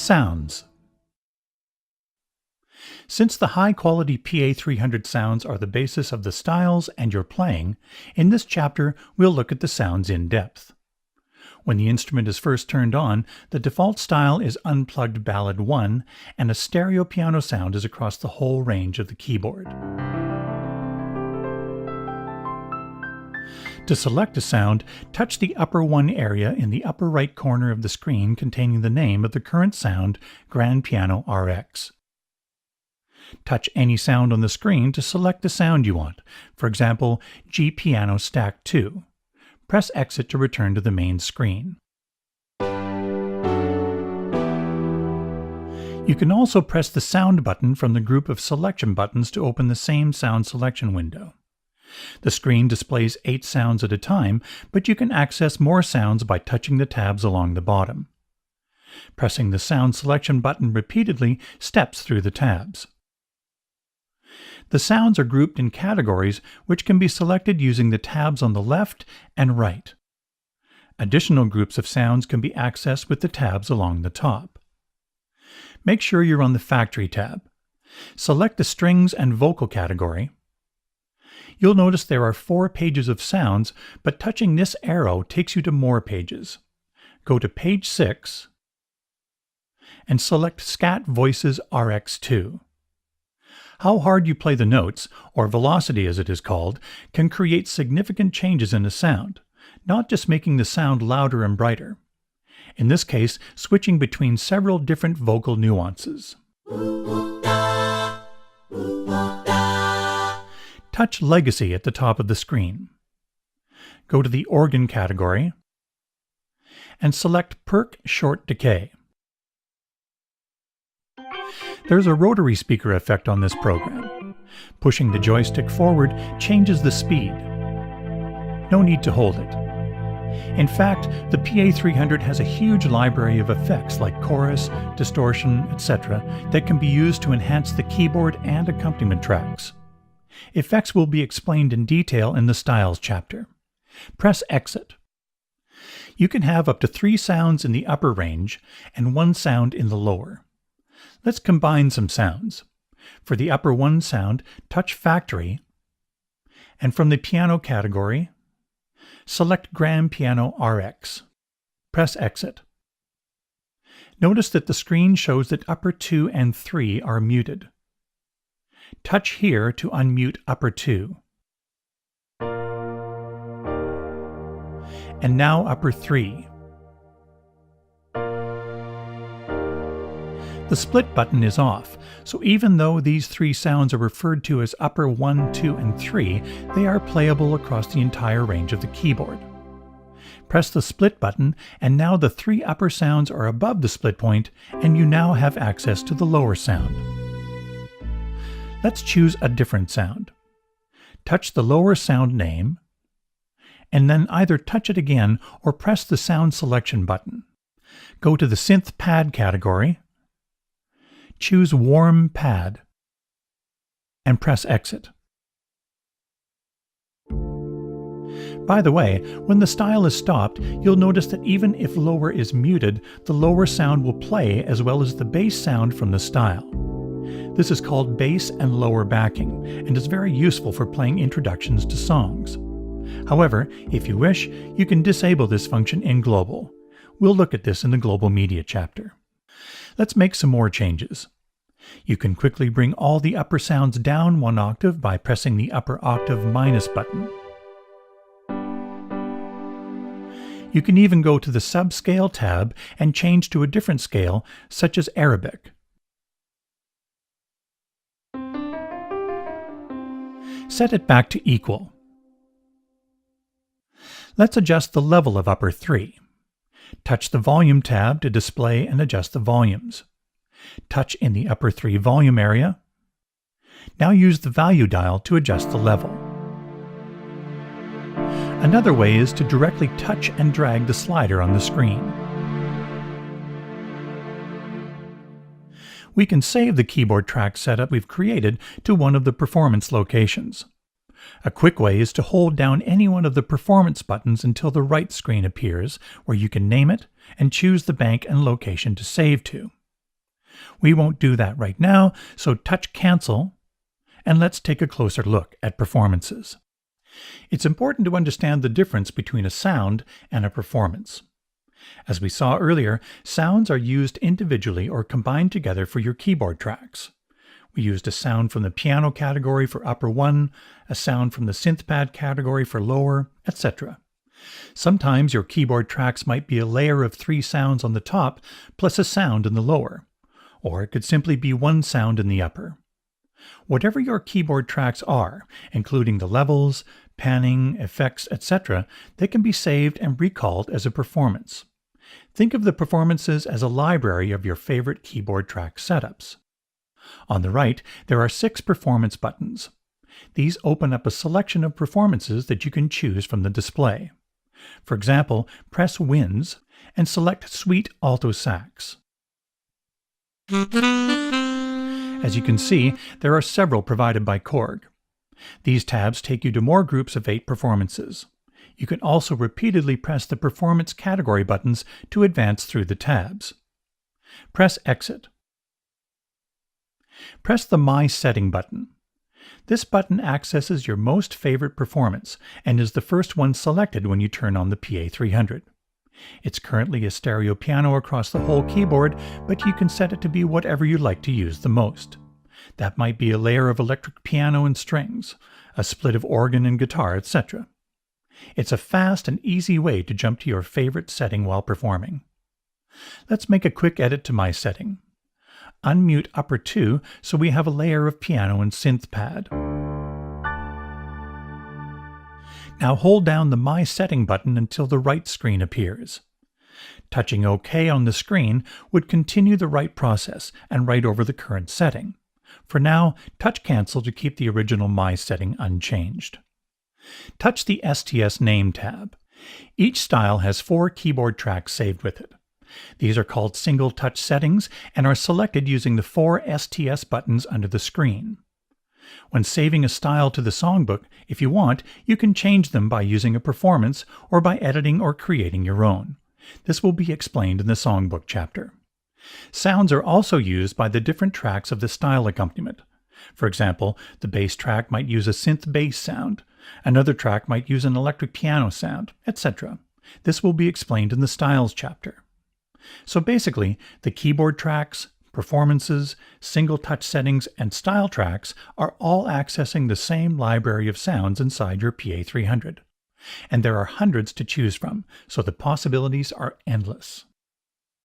Sounds. Since the high-quality PA300 sounds are the basis of the styles and your playing, in this chapter we'll look at the sounds in depth. When the instrument is first turned on, the default style is unplugged ballad 1, and a stereo piano sound is across the whole range of the keyboard. To select a sound, touch the upper 1 area in the upper right corner of the screen containing the name of the current sound, Grand Piano RX. Touch any sound on the screen to select the sound you want, for example, G Piano Stack 2. Press Exit to return to the main screen. You can also press the Sound button from the group of selection buttons to open the same sound selection window. The screen displays 8 sounds at a time, but you can access more sounds by touching the tabs along the bottom. Pressing the Sound Selection button repeatedly steps through the tabs. The sounds are grouped in categories which can be selected using the tabs on the left and right. Additional groups of sounds can be accessed with the tabs along the top. Make sure you're on the Factory tab. Select the Strings and Vocal category. You'll notice there are 4 pages of sounds, but touching this arrow takes you to more pages. Go to page 6 and select Scat Voices RX2. How hard you play the notes, or velocity as it is called, can create significant changes in a sound, not just making the sound louder and brighter. In this case, switching between several different vocal nuances. Touch Legacy at the top of the screen. Go to the Organ category and select Perk Short Decay. There's a rotary speaker effect on this program. Pushing the joystick forward changes the speed. No need to hold it. In fact, the PA300 has a huge library of effects like chorus, distortion, etc. that can be used to enhance the keyboard and accompaniment tracks. Effects will be explained in detail in the Styles chapter. Press Exit. You can have up to 3 sounds in the upper range and 1 sound in the lower. Let's combine some sounds. For the upper 1 sound, touch Factory, and from the Piano category, select Grand Piano RX. Press Exit. Notice that the screen shows that upper 2 and 3 are muted. Touch here to unmute upper 2. And now upper 3. The split button is off, so even though these 3 sounds are referred to as upper 1, 2, and 3, they are playable across the entire range of the keyboard. Press the split button, and now the 3 upper sounds are above the split point, and you now have access to the lower sound. Let's choose a different sound. Touch the lower sound name, and then either touch it again or press the Sound Selection button. Go to the Synth Pad category, choose Warm Pad, and press Exit. By the way, when the style is stopped, you'll notice that even if lower is muted, the lower sound will play as well as the bass sound from the style. This is called bass and lower backing, and is very useful for playing introductions to songs. However, if you wish, you can disable this function in Global. We'll look at this in the Global Media chapter. Let's make some more changes. You can quickly bring all the upper sounds down 1 octave by pressing the upper octave minus button. You can even go to the Subscale tab and change to a different scale, such as Arabic. Set it back to equal. Let's adjust the level of upper 3. Touch the Volume tab to display and adjust the volumes. Touch in the upper 3 volume area. Now use the value dial to adjust the level. Another way is to directly touch and drag the slider on the screen. We can save the keyboard track setup we've created to one of the performance locations. A quick way is to hold down any one of the performance buttons until the right screen appears, where you can name it and choose the bank and location to save to. We won't do that right now, so touch Cancel, and let's take a closer look at performances. It's important to understand the difference between a sound and a performance. As we saw earlier, sounds are used individually or combined together for your keyboard tracks. We used a sound from the piano category for upper 1, a sound from the synth pad category for lower, etc. Sometimes your keyboard tracks might be a layer of 3 sounds on the top plus a sound in the lower, or it could simply be one sound in the upper. Whatever your keyboard tracks are, including the levels, panning, effects, etc., they can be saved and recalled as a performance. Think of the performances as a library of your favorite keyboard track setups. On the right, there are 6 performance buttons. These open up a selection of performances that you can choose from the display. For example, press Winds and select Sweet Alto Sax. As you can see, there are several provided by KORG. These tabs take you to more groups of 8 performances. You can also repeatedly press the performance category buttons to advance through the tabs. Press Exit. Press the My Setting button. This button accesses your most favorite performance and is the first one selected when you turn on the PA300. It's currently a stereo piano across the whole keyboard, but you can set it to be whatever you like to use the most. That might be a layer of electric piano and strings, a split of organ and guitar, etc. It's a fast and easy way to jump to your favorite setting while performing. Let's make a quick edit to my setting. Unmute upper 2 so we have a layer of piano and synth pad. Now hold down the My Setting button until the write screen appears. Touching OK on the screen would continue the write process and write over the current setting. For now, touch Cancel to keep the original My Setting unchanged. Touch the STS Name tab. Each style has 4 keyboard tracks saved with it. These are called single touch settings and are selected using the 4 STS buttons under the screen. When saving a style to the songbook, if you want, you can change them by using a performance or by editing or creating your own. This will be explained in the songbook chapter. Sounds are also used by the different tracks of the style accompaniment. For example, the bass track might use a synth bass sound, another track might use an electric piano sound, etc. This will be explained in the styles chapter. So basically, the keyboard tracks, performances, single touch settings, and style tracks are all accessing the same library of sounds inside your PA300. And there are hundreds to choose from, so the possibilities are endless.